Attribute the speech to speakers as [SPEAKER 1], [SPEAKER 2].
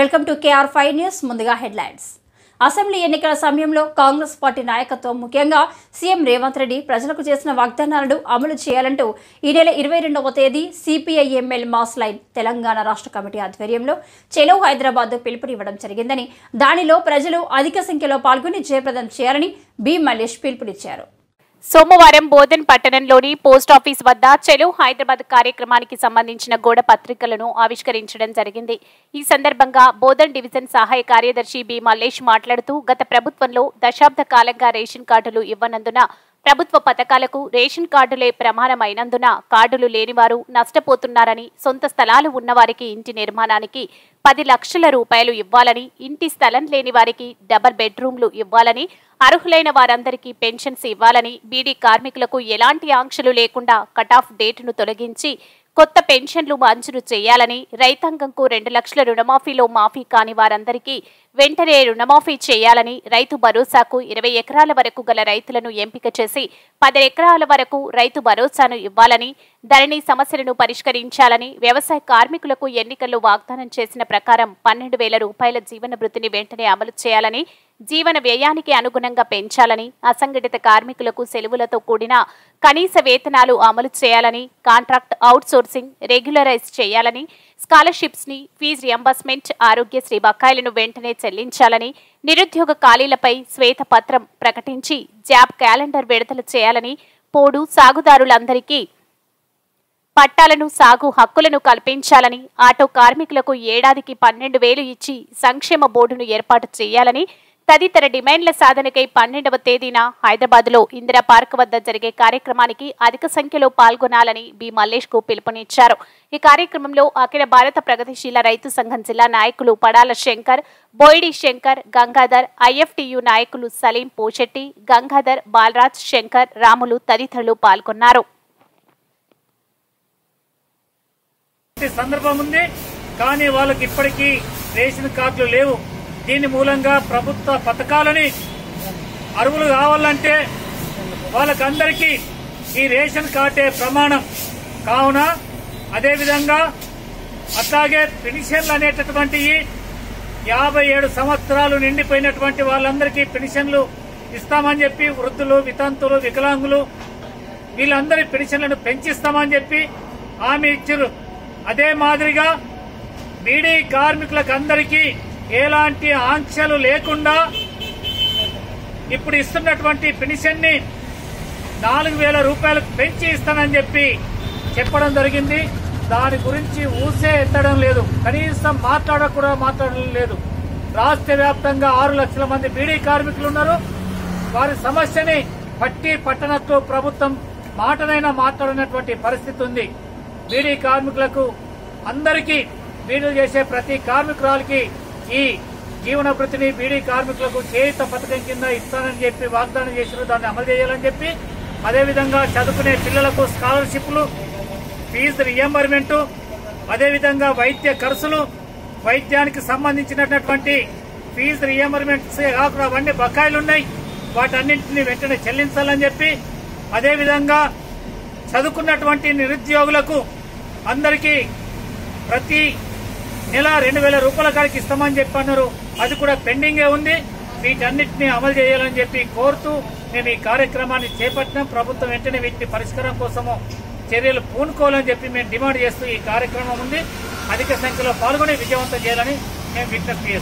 [SPEAKER 1] Welcome to KR5 news. ముందుగా headlines. Assembly ఎన్నికల సమయంలో కాంగ్రెస్ పార్టీ నాయకత్వం ముఖ్యంగా సీఎం రేవంత్ రెడ్డి ప్రజలకు చేసిన వాగ్దానాలను అమలు చేయాలంటూ ఈ నెల 22వ తేదీ CPI-ML మాస్ లైన్ తెలంగాణ రాష్ట్ర కమిటీ ఆధ్వర్యంలో చెలో హైదరాబాద్ పిలుపునివ్వడం జరిగిందని, దానిలో ప్రజలు అధిక సంఖ్యలో పాల్గొని జయప్రదం చేయాలని బి మల్లేష్ పిలుపునిచ్చారు.
[SPEAKER 2] సోమవారం బోధన్ పట్టణంలోని పోస్టాఫీస్ వద్ద చెలో హైదరాబాద్ కార్యక్రమానికి సంబంధించిన గోడ పత్రికలను ఆవిష్కరించడం జరిగింది. ఈ సందర్భంగా బోధన్ డివిజన్ సహాయ కార్యదర్శి బి మల్లేష్ మాట్లాడుతూ, గత ప్రభుత్వంలో దశాబ్ద కాలంగా రేషన్ కార్డులు ఇవ్వనందున ప్రభుత్వ పథకాలకు రేషన్ కార్డులే ప్రమాణమైనందున కార్డులు లేనివారు నష్టపోతున్నారని, సొంత స్థలాలు ఉన్నవారికి ఇంటి నిర్మాణానికి 10 లక్షల రూపాయలు ఇవ్వాలని, ఇంటి స్థలం లేని వారికి డబుల్ బెడ్రూమ్లు ఇవ్వాలని, అర్హులైన వారందరికీ పెన్షన్స్ ఇవ్వాలని, బీడీ కార్మికులకు ఎలాంటి ఆంక్షలు లేకుండా కటాఫ్ డేటును తొలగించి కొత్త పెన్షన్లు మంజూరు చేయాలని, రైతాంగంకు 2 లక్షల రుణమాఫీలో మాఫీ కాని వారందరికీ వెంటనే రుణమాఫీ చేయాలని, రైతు భరోసాకు 20 ఎకరాల వరకు గల రైతులను ఎంపిక చేసి 10 ఎకరాల వరకు రైతు భరోసాను ఇవ్వాలని, ధరణి సమస్యలను పరిష్కరించాలని, వ్యవసాయ కార్మికులకు ఎన్నికల్లో వాగ్దానం చేసిన ప్రకారం 12,000 రూపాయల జీవన భృతిని వెంటనే అమలు చేయాలని, జీవన వ్యయానికి అనుగుణంగా పెంచాలని, అసంఘటిత కార్మికులకు సెలవులతో కూడిన కనీస వేతనాలు అమలు చేయాలని, కాంట్రాక్ట్ అవుట్సోర్సింగ్ రెగ్యులరైజ్ చేయాలని, స్కాలర్షిప్స్ ని, ఫీజు రియంబర్స్మెంట్, ఆరోగ్యశ్రీ బకాయిలను వెంటనే చెల్లించాలని, నిరుద్యోగ ఖాళీలపై శ్వేతపత్రం ప్రకటించి జాబ్ క్యాలెండర్ విడుదల చేయాలని, పోడు సాగుదారులందరికీ పట్టాలను, సాగు హక్కులను కల్పించాలని, ఆటో కార్మికులకు ఏడాదికి 12,000 ఇచ్చి సంక్షేమ బోర్డును ఏర్పాటు చేయాలని, తదితర డిమాండ్ల సాధనకై 12వ తేదీన హైదరాబాద్లో ఇందిరా పార్క్ వద్ద జరిగే కార్యక్రమానికి అధిక సంఖ్యలో పాల్గొనాలని బి మల్లేష్ కు పిలుపునిచ్చారు. ఈ కార్యక్రమంలో అఖిల భారత ప్రగతిశీల రైతు సంఘం జిల్లా నాయకులు పడాల శంకర్, బోయిడి శంకర్, గంగాధర్, IFTU నాయకులు సలీం పోషెట్టి, గంగాధర్, బాలరాజ్, శంకర్, రాములు తదితరులు పాల్గొన్నారు.
[SPEAKER 3] సందర్భం ఉంది, కానీ వాళ్ళకి ఇప్పటికీ రేషన్ కార్డులు లేవు. దీని మూలంగా ప్రభుత్వ పథకాలని అర్హులు కావాలంటే వాళ్ళకందరికీ ఈ రేషన్ కార్డే ప్రమాణం కావున, అదేవిధంగా అట్లాగే పెన్షన్లు అనేటటువంటి 57 సంవత్సరాలు నిండిపోయినటువంటి వాళ్ళందరికీ పెన్షన్లు ఇస్తామని చెప్పి, వృద్ధులు, వితంతులు, వికలాంగులు వీళ్ళందరి పెన్షన్లను పెంచిస్తామని చెప్పి హామీ ఇచ్చారు. అదే మాదిరిగా బీడీ కార్మికులకు అందరికీ ఎలాంటి ఆంక్షలు లేకుండా ఇప్పుడు ఇస్తున్నటువంటి పెన్షన్ ని 4,000 రూపాయలకు పెంచి ఇస్తానని చెప్పి చెప్పడం జరిగింది. దాని గురించి ఊసే ఎత్తడం లేదు, కనీసం మాట్లాడడం లేదు. రాష్ట్ర వ్యాప్తంగా 6 లక్షల మంది బీడీ కార్మికులు ఉన్నారు. వారి సమస్యని పట్టనట్లు ప్రభుత్వం మాటనైనా మాట్లాడినటువంటి పరిస్థితి ఉంది. బీడీ కార్మికులకు అందరికీ, బీడీలు చేసే ప్రతి కార్మికురాలకి ఈ జీవన భృతిని బీడీ కార్మికులకు చేయుత పథకం కింద ఇస్తానని చెప్పి వాగ్దానం చేసిన దాన్ని అమలు చేయాలని చెప్పి, అదేవిధంగా చదువుకునే పిల్లలకు స్కాలర్షిప్లు, ఫీజు రియంబర్మెంట్, అదేవిధంగా వైద్య ఖర్చులు, వైద్యానికి సంబంధించినటువంటి ఫీజు రియంబర్మెంట్స్ కాకుండా అవన్నీ బకాయిలున్నాయి, వాటన్నింటినీ వెంటనే చెల్లించాలని చెప్పి, అదేవిధంగా చదువుకున్నటువంటి నిరుద్యోగులకు అందరికీ ప్రతి నెల 2,000 రూపాయల కాడికి ఇస్తామని చెప్పి అన్నారు. అది కూడా పెండింగే ఉంది. వీటన్నిటిని అమలు చేయాలని చెప్పి కోరుతూ మేము ఈ కార్యక్రమాన్ని చేపట్టినాం. ప్రభుత్వం వెంటనే వీటిని పరిష్కారం కోసము చర్యలు పూనుకోవాలని చెప్పి మేము డిమాండ్ చేస్తూ ఈ కార్యక్రమం ఉంది. అధిక సంఖ్యలో పాల్గొని విజయవంతం చేయాలని మేము విజ్ఞప్తి చేస్తున్నాం.